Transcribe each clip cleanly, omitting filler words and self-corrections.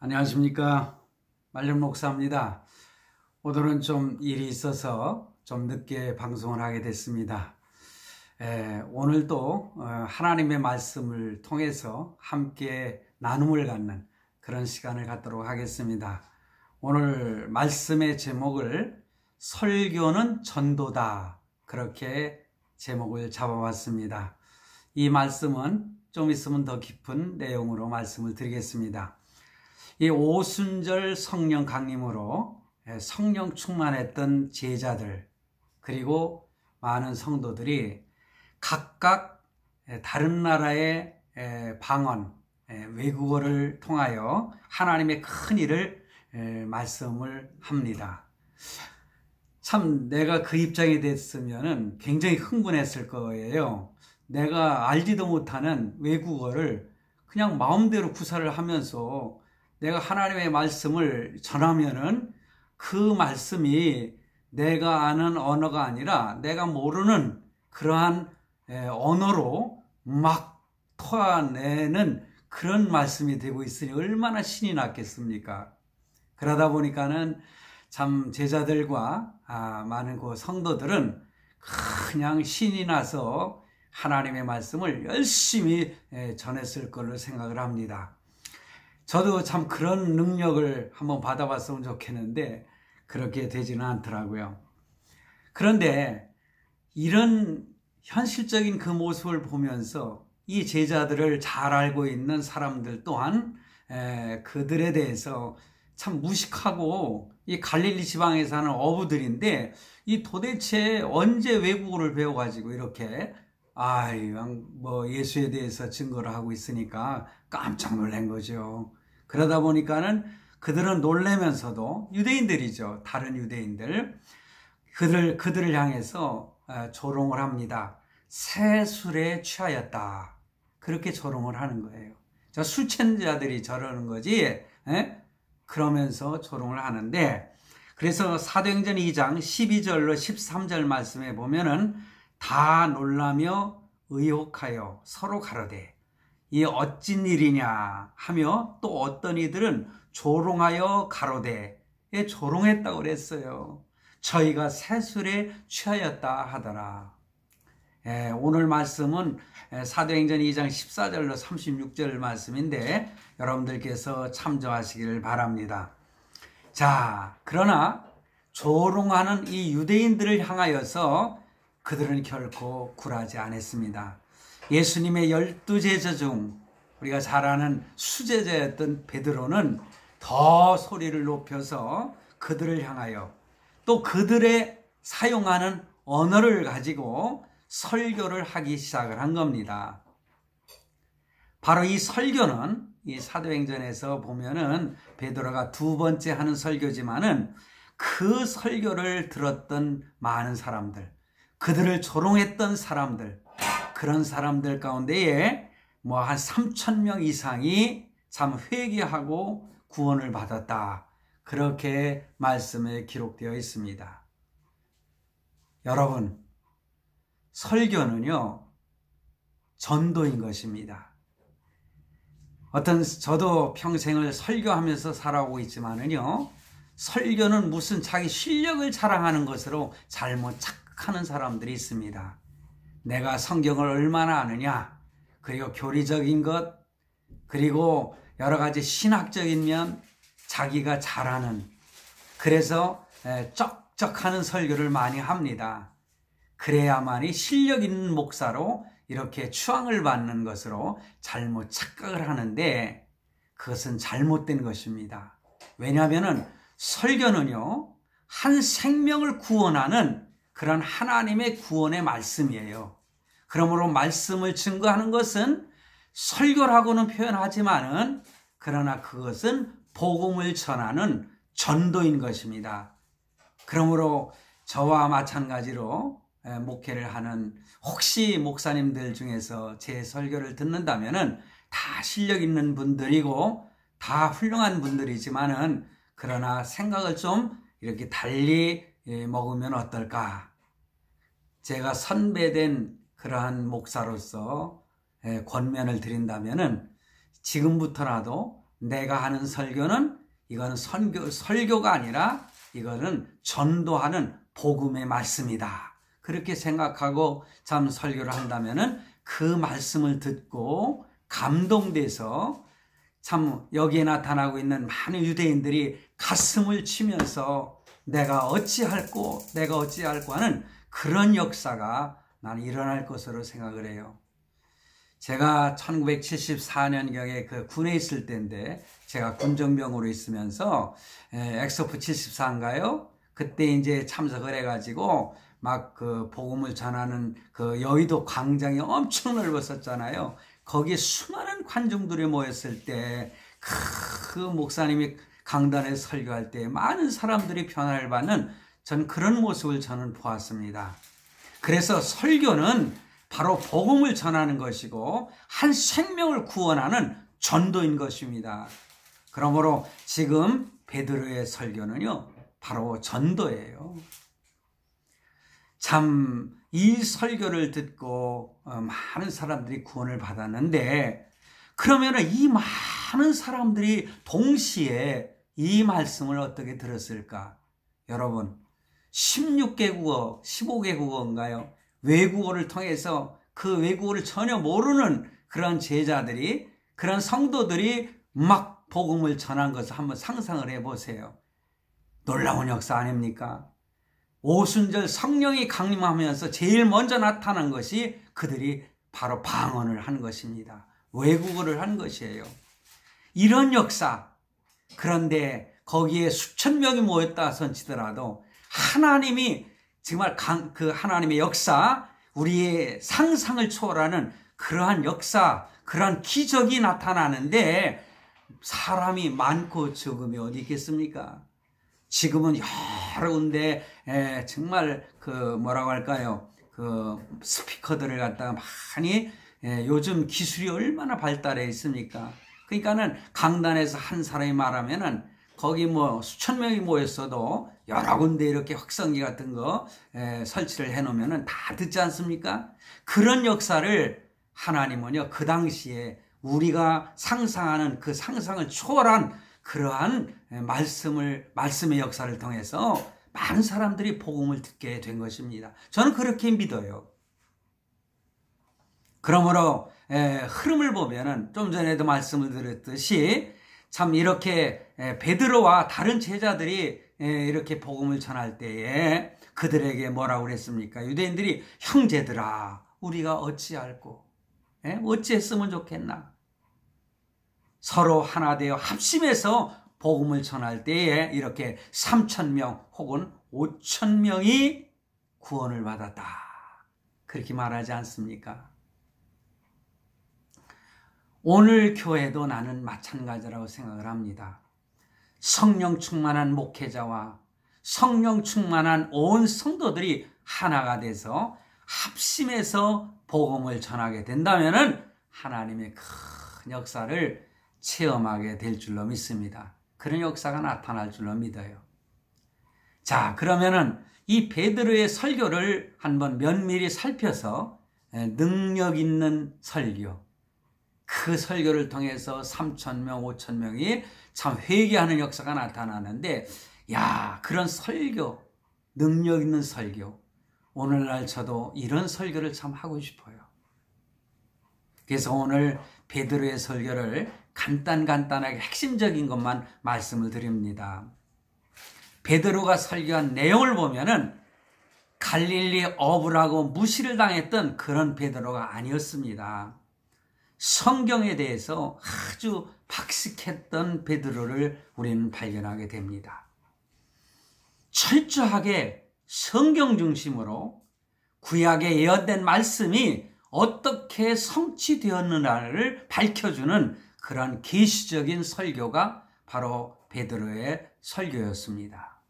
안녕하십니까. 말년 목사입니다. 오늘은 좀 일이 있어서 좀 늦게 방송을 하게 됐습니다. 오늘도 하나님의 말씀을 통해서 함께 나눔을 갖는 그런 시간을 갖도록 하겠습니다. 오늘 말씀의 제목을 설교는 전도다, 그렇게 제목을 잡아봤습니다. 이 말씀은 좀 있으면 더 깊은 내용으로 말씀을 드리겠습니다. 이 오순절 성령 강림으로 성령 충만했던 제자들, 그리고 많은 성도들이 각각 다른 나라의 방언, 외국어를 통하여 하나님의 큰 일을 말씀을 합니다. 참 내가 그 입장이 됐으면 굉장히 흥분했을 거예요. 내가 알지도 못하는 외국어를 그냥 마음대로 구사를 하면서 내가 하나님의 말씀을 전하면은 그 말씀이 내가 아는 언어가 아니라 내가 모르는 그러한 언어로 막 토해내는 그런 말씀이 되고 있으니 얼마나 신이 났겠습니까? 그러다 보니까는 참 제자들과 많은 그 성도들은 그냥 신이 나서 하나님의 말씀을 열심히 전했을 걸로 생각을 합니다. 저도 참 그런 능력을 한번 받아봤으면 좋겠는데 그렇게 되지는 않더라고요. 그런데 이런 현실적인 그 모습을 보면서 이 제자들을 잘 알고 있는 사람들 또한 그들에 대해서 참 무식하고 이 갈릴리 지방에 사는 어부들인데 이 도대체 언제 외국어를 배워가지고 이렇게 예수에 대해서 증거를 하고 있으니까 깜짝 놀란 거죠. 그러다 보니까는 그들은 놀라면서도 유대인들이죠. 다른 유대인들. 그들을 향해서 조롱을 합니다. 새 술에 취하였다. 그렇게 조롱을 하는 거예요. 술 취한 자들이 저러는 거지. 그러면서 조롱을 하는데, 그래서 사도행전 2장 12절로 13절 말씀에 보면은 다 놀라며 의혹하여 서로 가로되 이 어찐 일이냐 하며 또 어떤 이들은 조롱하여 가로되 조롱했다고 그랬어요. 저희가 새술에 취하였다 하더라. 오늘 말씀은 사도행전 2장 14절로 36절 말씀인데 여러분들께서 참조하시기를 바랍니다. 자, 그러나 조롱하는 이 유대인들을 향하여서 그들은 결코 굴하지 않았습니다. 예수님의 12제자 중 우리가 잘 아는 수제자였던 베드로는 더 소리를 높여서 그들을 향하여 또 그들의 사용하는 언어를 가지고 설교를 하기 시작을 한 겁니다. 바로 이 설교는 이 사도행전에서 보면은 베드로가 두 번째 하는 설교지만은 그 설교를 들었던 많은 사람들, 그들을 조롱했던 사람들, 그런 사람들 가운데에 한 3,000명 이상이 참 회개하고 구원을 받았다. 그렇게 말씀에 기록되어 있습니다. 여러분, 설교는요, 전도인 것입니다. 저도 평생을 설교하면서 살아오고 있지만은요, 설교는 무슨 자기 실력을 자랑하는 것으로 잘못 착각하는 사람들이 있습니다. 내가 성경을 얼마나 아느냐, 그리고 교리적인 것, 그리고 여러 가지 신학적인 면, 자기가 잘하는, 그래서 쩍쩍하는 설교를 많이 합니다. 그래야만이 실력 있는 목사로 이렇게 추앙을 받는 것으로 잘못 착각을 하는데 그것은 잘못된 것입니다. 왜냐하면 설교는요, 한 생명을 구원하는 그런 하나님의 구원의 말씀이에요. 그러므로 말씀을 증거하는 것은 설교라고는 표현하지만은 그러나 그것은 복음을 전하는 전도인 것입니다. 그러므로 저와 마찬가지로 목회를 하는 혹시 목사님들 중에서 제 설교를 듣는다면은 다 실력 있는 분들이고 다 훌륭한 분들이지만은 그러나 생각을 좀 이렇게 달리 먹으면 어떨까? 제가 선배된 그러한 목사로서 권면을 드린다면은 지금부터라도 내가 하는 설교는 이거는 설교가 아니라 이거는 전도하는 복음의 말씀이다. 그렇게 생각하고 참 설교를 한다면은 그 말씀을 듣고 감동돼서 참 여기에 나타나고 있는 많은 유대인들이 가슴을 치면서 내가 어찌할꼬 하는 그런 역사가 나는 일어날 것으로 생각을 해요. 제가 1974년경에 그 군에 있을 때인데 제가 군정병으로 있으면서 엑소프 74인가요? 그때 이제 참석을 해가지고 막 그 복음을 전하는 그 여의도 광장이 엄청 넓었었잖아요. 거기에 수많은 관중들이 모였을 때 그 목사님이 강단에 설교할 때 많은 사람들이 변화를 받는 전 그런 모습을 저는 보았습니다. 그래서 설교는 바로 복음을 전하는 것이고 한 생명을 구원하는 전도인 것입니다. 그러므로 지금 베드로의 설교는요, 바로 전도예요. 참 이 설교를 듣고 많은 사람들이 구원을 받았는데, 그러면 이 많은 사람들이 동시에 이 말씀을 어떻게 들었을까? 여러분, 16개국어, 15개국어인가요? 외국어를 통해서 그 외국어를 전혀 모르는 그런 제자들이, 그런 성도들이 막 복음을 전한 것을 한번 상상을 해보세요. 놀라운 역사 아닙니까? 오순절 성령이 강림하면서 제일 먼저 나타난 것이 그들이 바로 방언을 한 것입니다. 외국어를 한 것이에요. 이런 역사, 그런데 거기에 수천 명이 모였다 손치더라도 하나님이 정말 그 하나님의 역사, 우리의 상상을 초월하는 그러한 역사, 그러한 기적이 나타나는데 사람이 많고 적음이 어디 있겠습니까? 지금은 여러 군데 정말 그 뭐라고 할까요? 그 스피커들을 갖다가 많이 요즘 기술이 얼마나 발달해 있습니까? 그러니까는 강단에서 한 사람이 말하면은 거기 뭐 수천 명이 모였어도 여러 군데 이렇게 확성기 같은 거 설치를 해 놓으면은 다 듣지 않습니까? 그런 역사를 하나님은요, 그 당시에 우리가 상상하는 그 상상을 초월한 그러한 말씀의 역사를 통해서 많은 사람들이 복음을 듣게 된 것입니다. 저는 그렇게 믿어요. 그러므로 흐름을 보면은 좀 전에도 말씀을 드렸듯이 참 이렇게 베드로와 다른 제자들이 이렇게 복음을 전할 때에 그들에게 뭐라고 그랬습니까? 유대인들이 형제들아, 우리가 어찌할꼬? 어찌했으면 좋겠나? 서로 하나 되어 합심해서 복음을 전할 때에 이렇게 3,000명 혹은 5,000명이 구원을 받았다. 그렇게 말하지 않습니까? 오늘 교회도 나는 마찬가지라고 생각을 합니다. 성령 충만한 목회자와 성령 충만한 온 성도들이 하나가 돼서 합심해서 복음을 전하게 된다면 하나님의 큰 역사를 체험하게 될 줄로 믿습니다. 그런 역사가 나타날 줄로 믿어요. 자, 그러면은 이 베드로의 설교를 한번 면밀히 살펴서 능력 있는 설교, 그 설교를 통해서 3,000명, 5,000명이 참 회개하는 역사가 나타나는데, 야, 그런 설교, 능력 있는 설교, 오늘날 저도 이런 설교를 참 하고 싶어요. 그래서 오늘 베드로의 설교를 간단하게 핵심적인 것만 말씀을 드립니다. 베드로가 설교한 내용을 보면은 갈릴리 어부라고 무시를 당했던 그런 베드로가 아니었습니다. 성경에 대해서 아주 박식했던 베드로를 우리는 발견하게 됩니다. 철저하게 성경 중심으로 구약에 예언된 말씀이 어떻게 성취되었느냐를 밝혀주는 그런 계시적인 설교가 바로 베드로의 설교였습니다.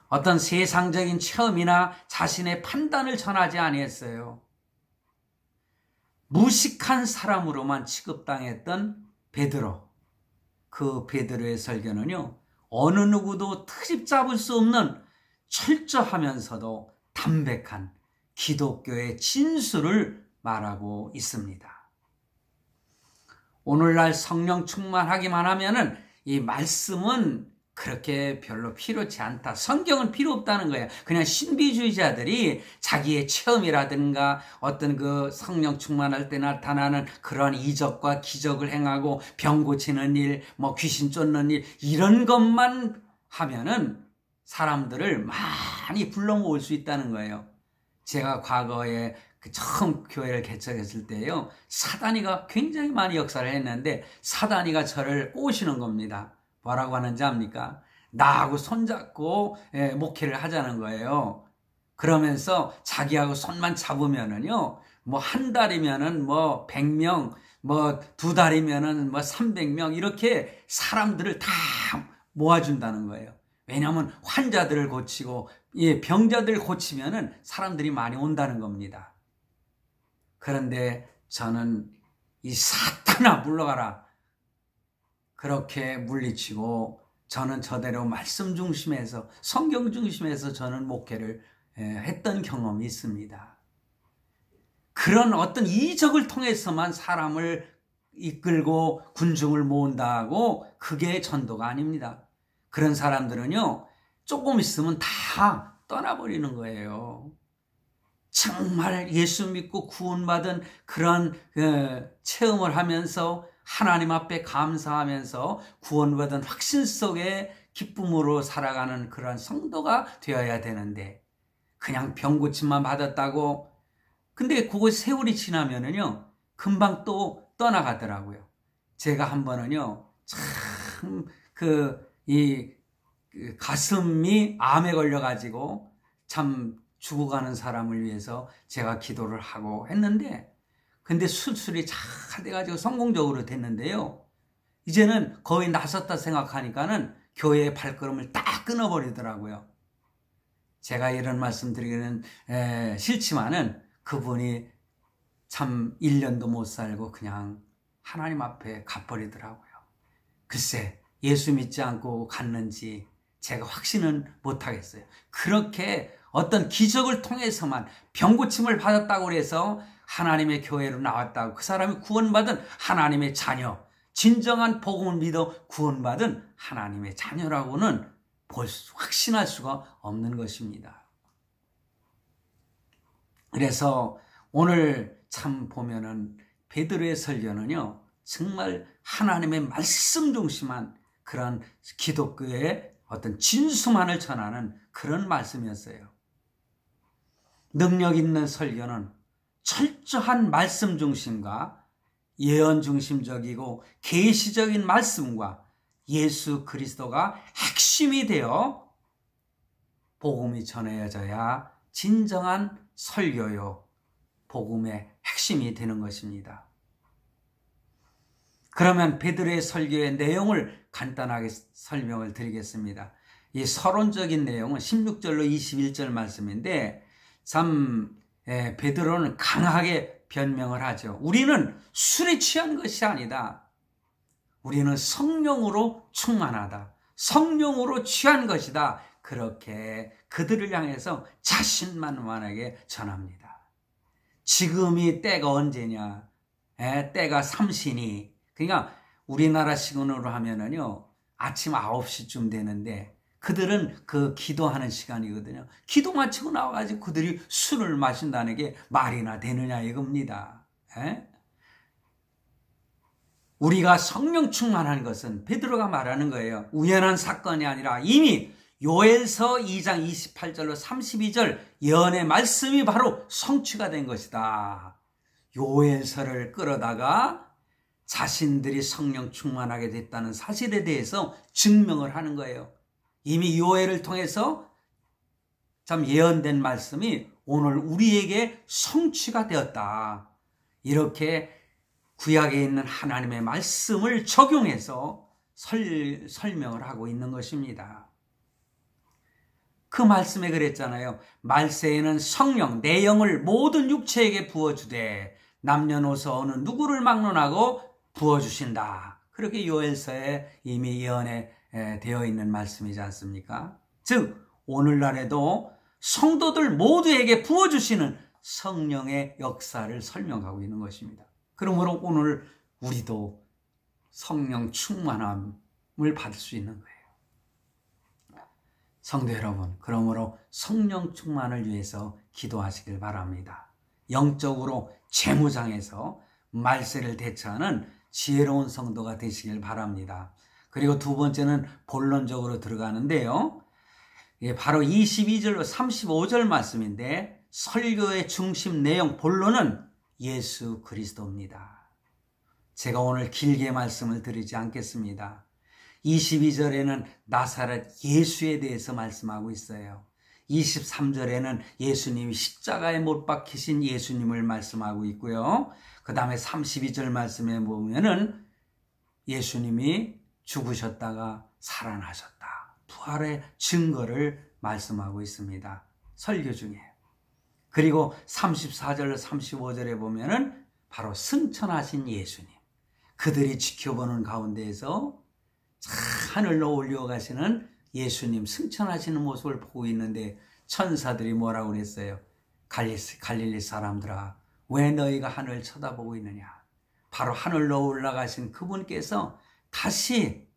어떤 세상적인 체험이나 자신의 판단을 전하지 아니했어요. 무식한 사람으로만 취급당했던 베드로, 그 베드로의 설교는요, 어느 누구도 트집 잡을 수 없는 철저하면서도 담백한 기독교의 진수를 말하고 있습니다. 오늘날 성령 충만하기만 하면은 이 말씀은 그렇게 별로 필요치 않다. 성경은 필요 없다는 거예요. 그냥 신비주의자들이 자기의 체험이라든가 어떤 그 성령 충만할 때 나타나는 그러한 이적과 기적을 행하고 병 고치는 일, 뭐 귀신 쫓는 일, 이런 것만 하면은 사람들을 많이 불러 모을 수 있다는 거예요. 제가 과거에 처음 교회를 개척했을 때요, 사단이가 굉장히 많이 역사를 했는데 사단이가 저를 꼬시는 겁니다. 뭐라고 하는지 압니까? 나하고 손잡고 목회를 하자는 거예요. 그러면서 자기하고 손만 잡으면은요, 뭐 한 달이면은 뭐 100명, 뭐 두 달이면은 뭐 300명 이렇게 사람들을 다 모아준다는 거예요. 왜냐하면 환자들을 고치고 병자들 고치면은 사람들이 많이 온다는 겁니다. 그런데 저는 이 사탄아 물러가라, 그렇게 물리치고 저는 저대로 말씀 중심에서 성경 중심에서 저는 목회를 했던 경험이 있습니다. 그런 어떤 이적을 통해서만 사람을 이끌고 군중을 모은다고 그게 전도가 아닙니다. 그런 사람들은요, 조금 있으면 다 떠나버리는 거예요. 정말 예수 믿고 구원받은 그런 체험을 하면서 하나님 앞에 감사하면서 구원받은 확신 속에 기쁨으로 살아가는 그런 성도가 되어야 되는데, 그냥 병 고침만 받았다고, 근데 그거 세월이 지나면은요 금방 또 떠나가더라고요. 제가 한 번은요 참 이 가슴이 암에 걸려가지고 참 죽어가는 사람을 위해서 제가 기도를 하고 했는데, 근데 수술이 잘 돼가지고 성공적으로 됐는데요, 이제는 거의 나섰다 생각하니까는 교회의 발걸음을 딱 끊어버리더라고요. 제가 이런 말씀 드리기는 싫지만은 그분이 참 1년도 못 살고 그냥 하나님 앞에 가버리더라고요. 글쎄, 예수 믿지 않고 갔는지 제가 확신은 못하겠어요. 그렇게 어떤 기적을 통해서만 병고침을 받았다고 해서 하나님의 교회로 나왔다고 그 사람이 구원받은 하나님의 자녀, 진정한 복음을 믿어 구원받은 하나님의 자녀라고는 확신할 수가 없는 것입니다. 그래서 오늘 참 보면은 베드로의 설교는요, 정말 하나님의 말씀 중심한 그런 기독교의 어떤 진수만을 전하는 그런 말씀이었어요. 능력 있는 설교는 철저한 말씀 중심과 예언 중심적이고 계시적인 말씀과 예수 그리스도가 핵심이 되어 복음이 전해져야 진정한 설교요, 복음의 핵심이 되는 것입니다. 그러면 베드로의 설교의 내용을 간단하게 설명을 드리겠습니다. 이 서론적인 내용은 16절로 21절 말씀인데, 참 베드로는 강하게 변명을 하죠. 우리는 술에 취한 것이 아니다. 우리는 성령으로 충만하다. 성령으로 취한 것이다. 그렇게 그들을 향해서 자신만만하게 전합니다. 지금이 때가 언제냐? 때가 삼신이. 그러니까 우리나라 시간으로 하면은요, 아침 9시쯤 되는데 그들은 그 기도하는 시간이거든요. 기도 마치고 나와가지고 그들이 술을 마신다는 게 말이나 되느냐 이겁니다. 우리가 성령 충만한 것은 베드로가 말하는 거예요. 우연한 사건이 아니라 이미 요엘서 2장 28절로 32절 예언의 말씀이 바로 성취가 된 것이다. 요엘서를 끌어다가 자신들이 성령 충만하게 됐다는 사실에 대해서 증명을 하는 거예요. 이미 요엘을 통해서 참 예언된 말씀이 오늘 우리에게 성취가 되었다. 이렇게 구약에 있는 하나님의 말씀을 적용해서 설명을 하고 있는 것입니다. 그 말씀에 그랬잖아요. 말세에는 성령, 내 영을 모든 육체에게 부어주되 남녀노소 어느 누구를 막론하고 부어주신다. 그렇게 요엘서에 이미 예언에 되어 있는 말씀이지 않습니까? 즉 오늘날에도 성도들 모두에게 부어주시는 성령의 역사를 설명하고 있는 것입니다. 그러므로 오늘 우리도 성령 충만함을 받을 수 있는 거예요. 성도 여러분, 그러므로 성령 충만을 위해서 기도하시길 바랍니다. 영적으로 재무장해서 말세를 대처하는 지혜로운 성도가 되시길 바랍니다. 그리고 두 번째는 본론적으로 들어가는데요. 바로 22절로 35절 말씀인데, 설교의 중심 내용 본론은 예수 그리스도입니다. 제가 오늘 길게 말씀을 드리지 않겠습니다. 22절에는 나사렛 예수에 대해서 말씀하고 있어요. 23절에는 예수님이 십자가에 못 박히신 예수님을 말씀하고 있고요. 그 다음에 32절 말씀에 보면은 예수님이 죽으셨다가 살아나셨다, 부활의 증거를 말씀하고 있습니다. 설교 중에. 그리고 34절 35절에 보면은 바로 승천하신 예수님, 그들이 지켜보는 가운데에서 하늘로 올려가시는 예수님 승천하시는 모습을 보고 있는데, 천사들이 뭐라고 그랬어요? 갈릴리 사람들아, 왜 너희가 하늘을 쳐다보고 있느냐? 바로 하늘로 올라가신 그분께서 다시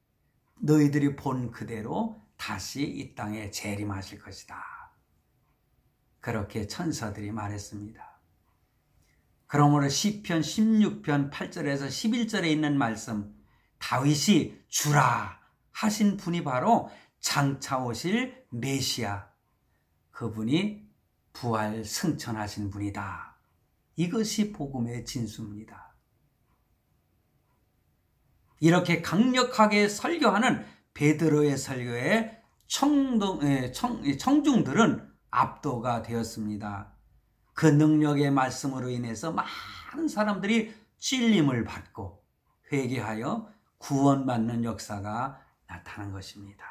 너희들이 본 그대로 다시 이 땅에 재림하실 것이다. 그렇게 천사들이 말했습니다. 그러므로 시편 16편 8절에서 11절에 있는 말씀, 다윗이 주라 하신 분이 바로 장차 오실 메시아, 그분이 부활 승천하신 분이다. 이것이 복음의 진수입니다. 이렇게 강력하게 설교하는 베드로의 설교에 청중들은 압도가 되었습니다. 그 능력의 말씀으로 인해서 많은 사람들이 찔림을 받고 회개하여 구원받는 역사가 나타난 것입니다.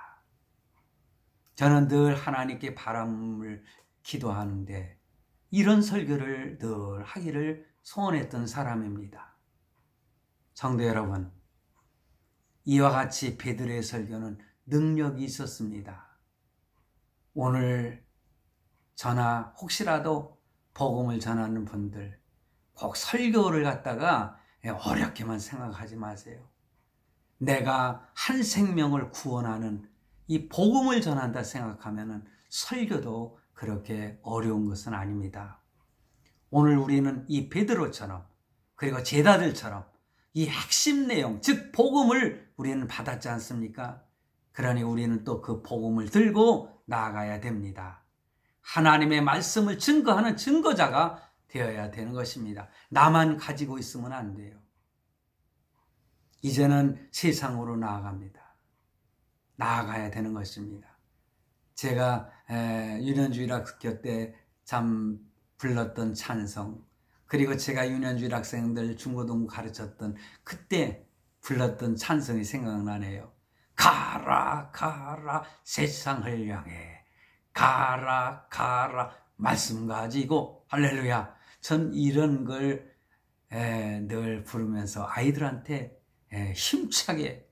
저는 늘 하나님께 바람을 기도하는데 이런 설교를 늘 하기를 소원했던 사람입니다. 성도 여러분, 이와 같이 베드로의 설교는 능력이 있었습니다. 오늘 저나 혹시라도 복음을 전하는 분들, 꼭 설교를 갖다가 어렵게만 생각하지 마세요. 내가 한 생명을 구원하는 이 복음을 전한다 생각하면 설교도 그렇게 어려운 것은 아닙니다. 오늘 우리는 이 베드로처럼, 그리고 제자들처럼 이 핵심 내용, 즉 복음을 우리는 받았지 않습니까? 그러니 우리는 또 그 복음을 들고 나아가야 됩니다. 하나님의 말씀을 증거하는 증거자가 되어야 되는 것입니다. 나만 가지고 있으면 안 돼요. 이제는 세상으로 나아갑니다. 나아가야 되는 것입니다. 제가 유년주일학교 때 참 불렀던 찬송, 그리고 제가 유년주일 학생들 중고등부 가르쳤던 그때 불렀던 찬송이 생각나네요. 가라 가라 세상을 향해 가라 가라 말씀 가지고, 할렐루야. 전 이런 걸 늘 부르면서 아이들한테 힘차게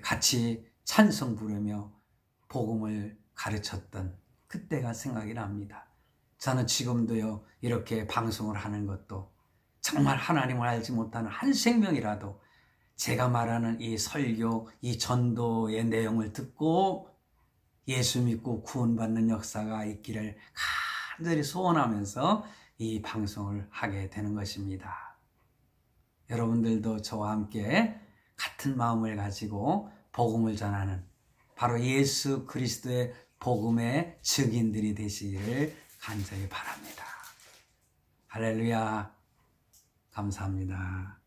같이 찬송 부르며 복음을 가르쳤던 그때가 생각이 납니다. 저는 지금도요, 이렇게 방송을 하는 것도 정말 하나님을 알지 못하는 한 생명이라도 제가 말하는 이 설교, 이 전도의 내용을 듣고 예수 믿고 구원받는 역사가 있기를 간절히 소원하면서 이 방송을 하게 되는 것입니다. 여러분들도 저와 함께 같은 마음을 가지고 복음을 전하는 바로 예수 그리스도의 복음의 증인들이 되시기를 간절히 바랍니다. 할렐루야. 감사합니다.